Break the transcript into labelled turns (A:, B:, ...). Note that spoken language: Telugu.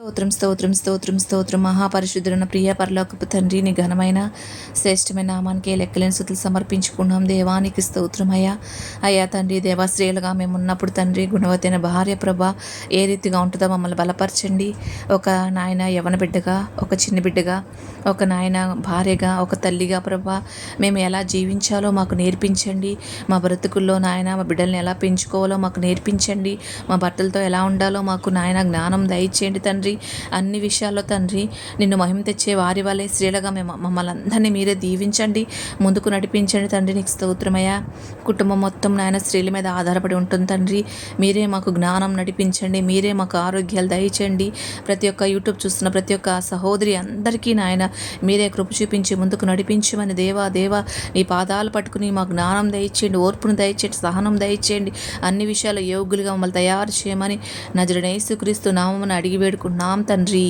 A: స్తోత్రం స్తోత్రం స్తోత్రం స్తోత్రం మహాపరిశుద్ధులైన ప్రియ పరలోకపు తండ్రి నీ ఘనమైన శ్రేష్టమైన నామానికి లెక్కలేని స్థుతులు సమర్పించుకున్నాం. దేవానికి స్తోత్రం అయ్యా. అయ్యా తండ్రి దేవాశ్రేయులుగా మేము ఉన్నప్పుడు తండ్రి గుణవతైన భార్య ప్రభ ఏ రీతిగా ఉంటుందో మమ్మల్ని బలపరచండి. ఒక నాయన యవన బిడ్డగా, ఒక చిన్న బిడ్డగా, ఒక నాయన భార్యగా, ఒక తల్లిగా ప్రభ మేము ఎలా జీవించాలో మాకు నేర్పించండి. మా బ్రతుకుల్లో నాయన మా బిడ్డల్ని ఎలా పెంచుకోవాలో మాకు నేర్పించండి. మా భర్తలతో ఎలా ఉండాలో మాకు నాయన జ్ఞానం దయచేయండి తండ్రి. అన్ని విషయాల్లో తండ్రి నిన్ను మహిమ తెచ్చే వారి వల్లే స్త్రీలుగా మేము మమ్మల్ని అందరినీ మీరే దీవించండి, ముందుకు నడిపించండి తండ్రి. నీకు స్తోత్రమయ్యా. కుటుంబం మొత్తం నాయన స్త్రీల మీద ఆధారపడి ఉంటుంది తండ్రి. మీరే మాకు జ్ఞానం నడిపించండి, మీరే మాకు ఆరోగ్యాలు దయచేయండి. ప్రతి ఒక్క యూట్యూబ్ చూస్తున్న ప్రతి ఒక్క సహోదరి అందరికీ నాయన మీరే కృప చూపించి ముందుకు నడిపించమని దేవా నీ పాదాలు పట్టుకుని మా జ్ఞానం దయచేయండి, ఓర్పును దయచేయండి, సహనం దయచేయండి. అన్ని విషయాలు యోగ్యులుగా మమ్మల్ని తయారు చేయమని నజరేయుడైన యేసుక్రీస్తు నామమున అడిగి వేడుకున్నాం తండ్రి.